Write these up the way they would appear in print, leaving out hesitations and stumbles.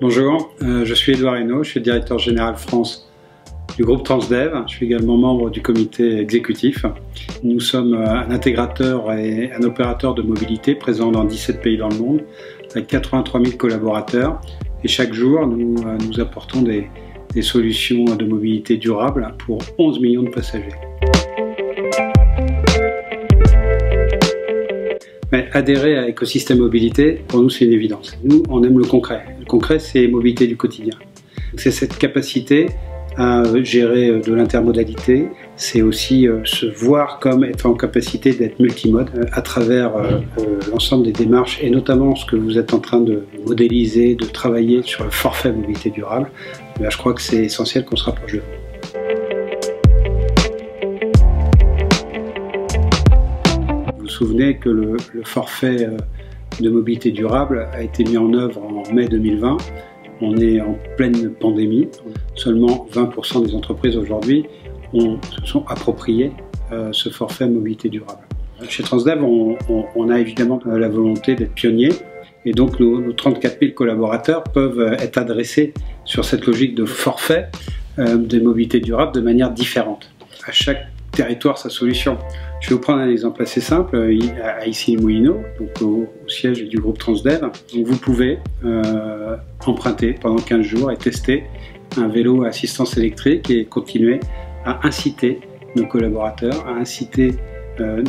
Bonjour, je suis Édouard Hainaut, je suis directeur général France du groupe Transdev. Je suis également membre du comité exécutif. Nous sommes un intégrateur et un opérateur de mobilité présent dans 17 pays dans le monde, avec 83 000 collaborateurs. Et chaque jour, nous apportons des solutions de mobilité durable pour 11 millions de passagers. Mais adhérer à l'écosystème mobilité, pour nous, c'est une évidence. Nous, on aime le concret. Le concret, c'est mobilité du quotidien. C'est cette capacité à gérer de l'intermodalité. C'est aussi se voir comme être en capacité d'être multimode à travers l'ensemble des démarches et notamment ce que vous êtes en train de modéliser, de travailler sur le forfait mobilité durable. Là, je crois que c'est essentiel qu'on se rapproche de vous. Vous vous souvenez que le forfait de mobilité durable a été mis en œuvre en mai 2020. On est en pleine pandémie. Seulement 20% des entreprises aujourd'hui se sont appropriées ce forfait mobilité durable. Chez Transdev, on a évidemment la volonté d'être pionnier et donc nos 34 000 collaborateurs peuvent être adressés sur cette logique de forfait de mobilité durable de manière différente. À chaque territoire, sa solution. Je vais vous prendre un exemple assez simple, à Issy-les-Moulineaux, donc au siège du groupe Transdev. Donc vous pouvez emprunter pendant 15 jours et tester un vélo à assistance électrique et continuer à inciter nos collaborateurs, à inciter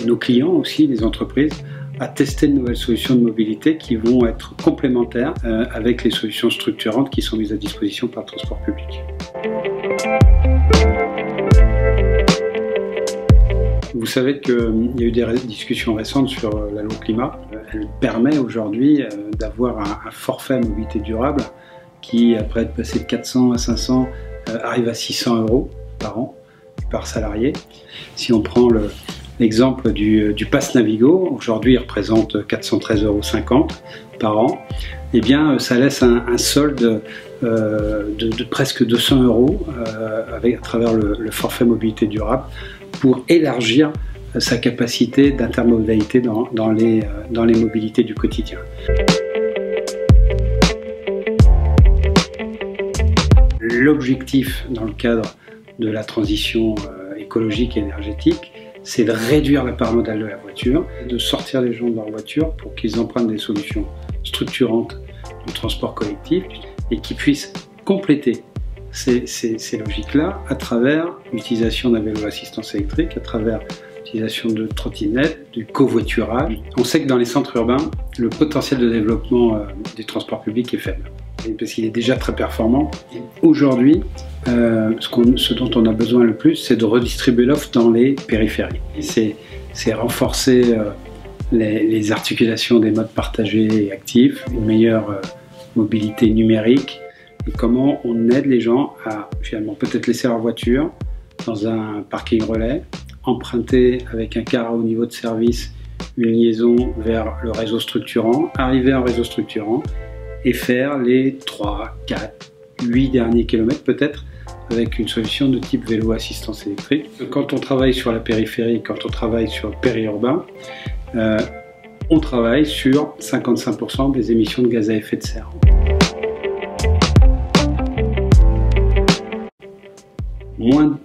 nos clients aussi, les entreprises, à tester de nouvelles solutions de mobilité qui vont être complémentaires avec les solutions structurantes qui sont mises à disposition par le transport public. Vous savez qu'il y a eu des discussions récentes sur la loi climat. Elle permet aujourd'hui d'avoir un forfait mobilité durable qui, après être passé de 400 à 500, arrive à 600 € par an et par salarié. Si on prend l'exemple du Pass Navigo, aujourd'hui il représente 413,50 € par an, eh bien ça laisse un solde de presque 200 € à travers le forfait mobilité durable, pour élargir sa capacité d'intermodalité dans les mobilités du quotidien. L'objectif dans le cadre de la transition écologique et énergétique, c'est de réduire la part modale de la voiture, de sortir les gens de leur voiture pour qu'ils empruntent des solutions structurantes du transport collectif et qui puissent compléter ces logiques-là à travers l'utilisation d'un vélo à assistance électrique, à travers l'utilisation de trottinettes, du covoiturage. On sait que dans les centres urbains, le potentiel de développement des transports publics est faible, parce qu'il est déjà très performant. Aujourd'hui, ce dont on a besoin le plus, c'est de redistribuer l'offre dans les périphéries. C'est renforcer les articulations des modes partagés et actifs, une meilleure mobilité numérique, et comment on aide les gens à finalement peut-être laisser leur voiture dans un parking relais, emprunter avec un car à haut niveau de service une liaison vers le réseau structurant, arriver à un réseau structurant et faire les 3, 4, 8 derniers kilomètres peut-être avec une solution de type vélo assistance électrique. Quand on travaille sur la périphérie, quand on travaille sur le périurbain, on travaille sur 55% des émissions de gaz à effet de serre.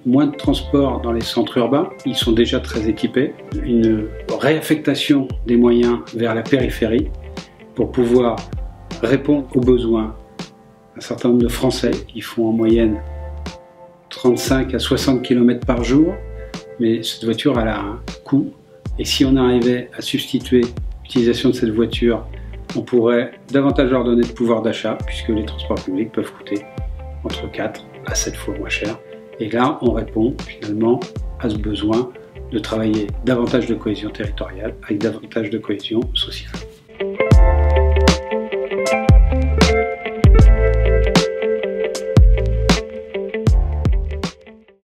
Moins de transport dans les centres urbains, ils sont déjà très équipés. Une réaffectation des moyens vers la périphérie pour pouvoir répondre aux besoins d'un certain nombre de Français qui font en moyenne 35 à 60 km par jour, mais cette voiture elle a un coût et si on arrivait à substituer l'utilisation de cette voiture, on pourrait davantage leur donner de pouvoir d'achat puisque les transports publics peuvent coûter entre 4 à 7 fois moins cher. Et là, on répond finalement à ce besoin de travailler davantage de cohésion territoriale avec davantage de cohésion sociale.